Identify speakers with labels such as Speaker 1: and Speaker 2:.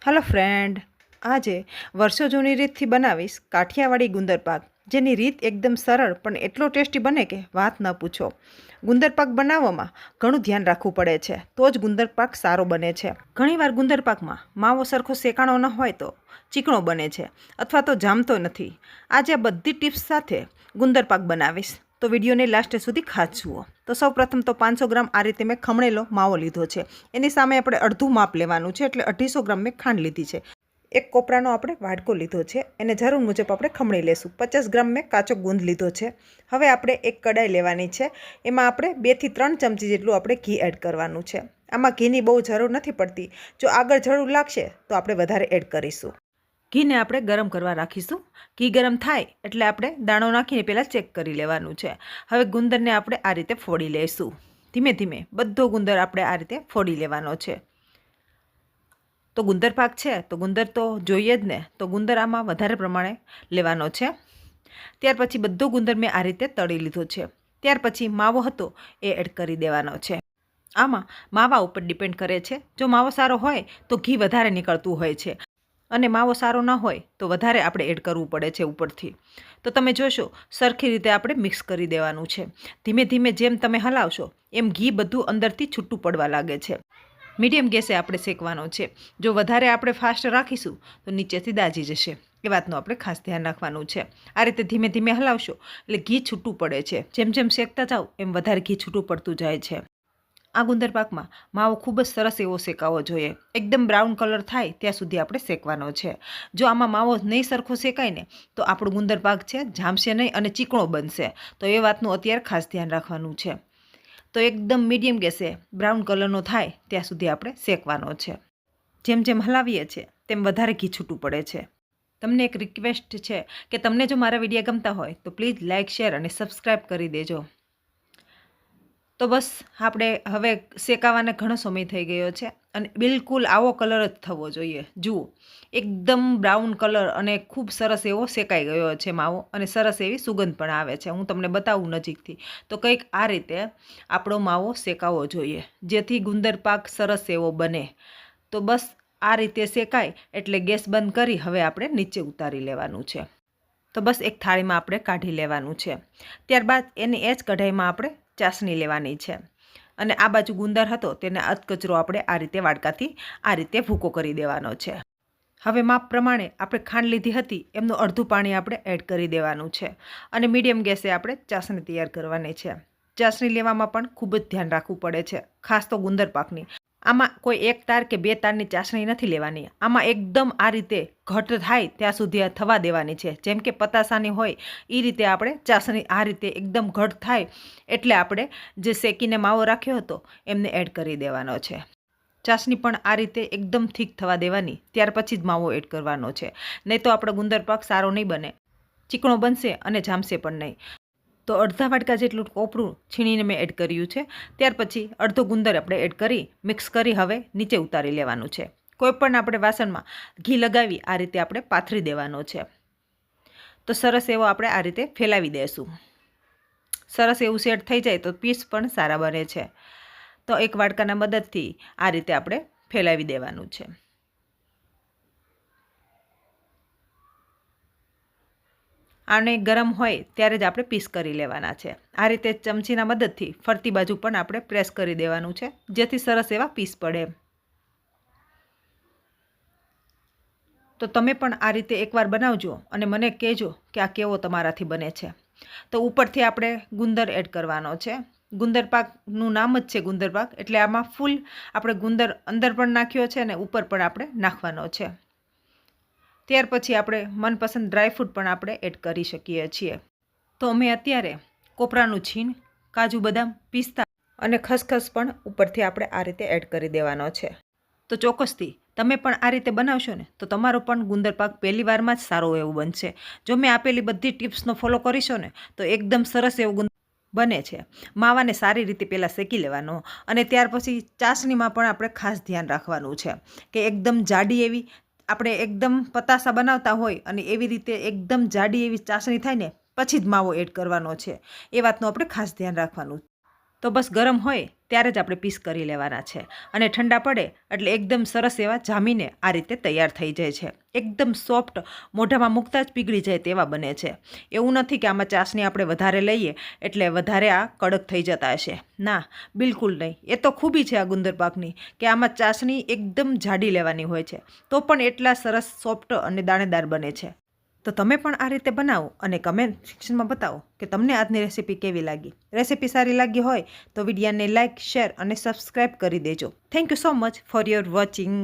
Speaker 1: Hello friend, आज वर्षो जूनी रीत थी बनावीश काठियावाड़ी गुंदर पाक, जेनी रीत एकदम सरल पण एटलो टेस्टी बने के बात न पूछो। गुंदर पाक बनाववामां घणुं ध्यान राखवुं पड़े छे तो ज गुंदर पाक सारो बने छे। घणीवार गुंदर पाकमां मावो सरखो शेकाणो न होय तो चीकणो बने छे अथवा तो जामतो नथी। आज आ बधी टिप्स साथे गुंदर पाक बनावीश तो विडियो ने लास्ट सुधी खास जुओ। तो सौ प्रथम तो 500 ग्राम आ रीते मैं खमणेलो मावो लीधो छे, एनी सामे आपणे अर्धुं माप लेवानुं छे एटले 250 ग्राम मैं खांड लीधी छे। एक कोपरानो आपणे वाटको लीधो छे, एने जरूर मुजब आपणे खमणी लेशुं। 50 ग्राम मैं काचो गुंद लीधो छे। हवे आपणे एक कढ़ाई लेवानी छे, एमां आपणे 2 થી 3 चमची जेटલું आपणे घी एड करवानुं छे। आमां घीनी बहु जरूर नथी पड़ती, जो आगळ जरूर लागशे तो आपणे वधारे एड करीशुं। घीने આપણે ગરમ કરવા રાખીશું। ઘી ગરમ થાય એટલે આપણે દાણો નાખીને પહેલાં ચેક કરી લેવાનું છે। હવે ગુંદરને આપણે આ રીતે ફોડી લઈશું। ધીમે ધીમે બધો ગુંદર આપણે આ રીતે ફોડી લેવાનો છે। તો ગુંદર પાક છે તો ગુંદર તો જોઈએ જ ને, તો ગુંદર આમાં વધારે પ્રમાણે લેવાનો છે। ત્યાર પછી બધો ગુંદર મેં આ રીતે તળી લીધો છે। ત્યાર પછી માવો હતો એ એડ કરી દેવાનો છે। આમાં માવા ઉપર ડિપેન્ડ કરે છે। જો માવો સારો હોય તો ઘી વધારે નીકળતું હોય છે અને માવો સારો ન હોય તો વધારે આપણે એડ કરવું પડે છે ઉપરથી। તો તમે જોશો સરખી રીતે આપણે મિક્સ કરી દેવાનું છે। ધીમે ધીમે જેમ તમે હલાવશો એમ ઘી બધું અંદરથી છૂટું પડવા લાગે છે। મીડિયમ ગેસે આપણે શેકવાનો છે। જો વધારે આપણે ફાસ્ટ રાખીશું તો નીચેથી દાજી જશે, એ વાતનું આપણે ખાસ ધ્યાન રાખવાનું છે। આ રીતે ધીમે ધીમે હલાવશો એટલે ઘી છૂટું પડે છે। જેમ જેમ શેકતા જાઓ એમ વધારે ઘી છૂટું પડતું જાય છે। આ ગુંદર પાકમાં માવો ખૂબ જ સરસ એવો શેકાવો જોઈએ। એકદમ બ્રાઉન કલર થાય ત્યાં સુધી આપણે શેકવાનો છે। જો આમાં માવો નહીં સરખો શેકાય ને તો આપણું ગુંદર પાક છે જામશે નહીં અને ચીકણો બનશે। તો એ વાતનું અત્યારે ખાસ ધ્યાન રાખવાનું છે। તો એકદમ મીડિયમ ગેસે બ્રાઉન કલરનો થાય ત્યાં સુધી આપણે શેકવાનો છે। જેમ જેમ હલાવીએ છીએ તેમ વધારે ઘી છૂટું પડે છે। તમને એક રિક્વેસ્ટ છે કે તમને જો મારા વિડીયો ગમતા હોય તો પ્લીઝ લાઇક, શેર અને સબસ્ક્રાઈબ કરી દેજો। તો બસ આપણે હવે શેકાવાને ઘણો સમય થઈ ગયો છે અને બિલકુલ આવો કલર જ થવો જોઈએ। જુઓ એકદમ બ્રાઉન કલર અને ખૂબ સરસ એવો શેકાઈ ગયો છે માવો અને સરસ એવી સુગંધ પણ આવે છે। હું તમને બતાવું નજીકથી તો કંઈક આ રીતે આપણો માવો શેકાવો જોઈએ જેથી ગુંદર પાક સરસ એવો બને। તો બસ આ રીતે શેકાય એટલે ગેસ બંધ કરી હવે આપણે નીચે ઉતારી લેવાનું છે। તો બસ એક થાળીમાં આપણે કાઢી લેવાનું છે। ત્યારબાદ એની એ જ કઢાઈમાં આપણે ચાસણી લેવાની છે અને આ બાજુ ગુંદર હતો તેને અધકચરો આપણે આ રીતે વાડકાથી આ રીતે ભૂકો કરી દેવાનો છે। હવે માપ પ્રમાણે આપણે ખાંડ લીધી હતી એમનું અડધું પાણી આપણે એડ કરી દેવાનું છે અને મીડિયમ ગેસે આપણે ચાસણી તૈયાર કરવાની છે। ચાસણી લેવામાં પણ ખૂબ જ ધ્યાન રાખવું પડે છે, ખાસ તો ગુંદર પાકની। આમાં કોઈ એક તાર કે બે તારની ચાસણી નથી લેવાની। આમાં એકદમ આ રીતે ઘટ થાય ત્યાં સુધી થવા દેવાની છે। જેમ કે પતાસાની હોય એ રીતે આપણે ચાસણી આ રીતે એકદમ ઘટ થાય એટલે આપણે જે શેકીને માવો રાખ્યો હતો એમને એડ કરી દેવાનો છે। ચાસણી પણ આ રીતે એકદમ થીક થવા દેવાની, ત્યાર પછી જ માવો એડ કરવાનો છે। નહીં તો આપણો ગુંદર પાક સારો નહીં બને, ચીકણો બનશે અને જામશે પણ નહીં। તો અડધા વાટકા જેટલું કોપરું છીણીને મેં એડ કર્યું છે। ત્યાર પછી અડધો ગુંદર આપણે એડ કરી મિક્સ કરી હવે નીચે ઉતારી લેવાનું છે। કોઈપણ આપણે વાસણમાં ઘી લગાવી આ રીતે આપણે પાથરી દેવાનો છે। તો સરસ એવો આપણે આ રીતે ફેલાવી દઈશું। સરસ એવું સેટ થઈ જાય તો પીસ પણ સારા બને છે। તો એક વાટકાના મદદથી આ રીતે આપણે ફેલાવી દેવાનું છે। આને ગરમ હોય ત્યારે જ આપણે પીસ કરી લેવાના છે। આ રીતે ચમચીના મદદથી ફરતી બાજુ પણ આપણે પ્રેસ કરી દેવાનું છે જેથી સરસ એવા પીસ પડે। તો તમે પણ આ રીતે એકવાર બનાવજો અને મને કહેજો કે આ કેવો તમારાથી બને છે। તો ઉપરથી આપણે ગુંદર એડ કરવાનો છે। ગુંદર પાકનું નામ જ છે ગુંદર પાક, એટલે આમાં ફૂલ આપણે ગુંદર અંદર પણ નાખ્યો છે અને ઉપર પણ આપણે નાખવાનો છે। ત્યાર પછી આપણે મનપસંદ ડ્રાયફ્રૂટ પણ આપણે એડ કરી શકીએ છીએ। તો અમે અત્યારે કોપરાનું છીણ, કાજુ, બદામ, પિસ્તા અને ખસખસ પણ ઉપરથી આપણે આ રીતે એડ કરી દેવાનો છે। તો ચોક્કસથી તમે પણ આ રીતે બનાવશો ને તો તમારો પણ ગુંદર પાક પહેલી વારમાં જ સારો એવું બનશે। જો મેં આપેલી બધી ટિપ્સનો ફોલો કરીશો ને તો એકદમ સરસ એવું બને છે। માવાને સારી રીતે પહેલાં શેકી લેવાનો અને ત્યાર પછી ચાસણીમાં પણ આપણે ખાસ ધ્યાન રાખવાનું છે કે એકદમ જાડી એવી આપણે એકદમ પતાસા બનાવતા હોય અને એવી રીતે એકદમ જાડી એવી ચાસણી થાય ને પછી જ માવો એડ કરવાનો છે, એ વાતનું આપણે ખાસ ધ્યાન રાખવાનું। તો બસ ગરમ હોય ત્યારે જ આપણે પીસ કરી લેવાના છે અને ઠંડા પડે એટલે એકદમ સરસ એવા જામીને આ રીતે તૈયાર થઈ જાય છે. એકદમ સોફ્ટ, મોઢામાં મૂકતા જ પીગળી જાય તેવા બને છે. એવું નથી કે આમાં ચાસણી આપણે વધારે લઈએ એટલે વધારે આ કડક થઈ જતા હશે. ના, બિલકુલ નહીં. એ તો ખૂબી છે આ ગુંદર પાકની કે આમાં ચાસણી એકદમ જાડી લેવાની હોય છે તો પણ એટલા સરસ સોફ્ટ અને દાણેદાર બને છે. તો તમે પણ આ રીતે બનાવો અને કમેન્ટ સેક્શનમાં બતાવો કે તમને આજની રેસીપી કેવી લાગી. રેસીપી સારી લાગી હોય તો વિડીયોને લાઇક, શેર અને સબસ્ક્રાઈબ કરી દેજો. Thank you so much for your watching.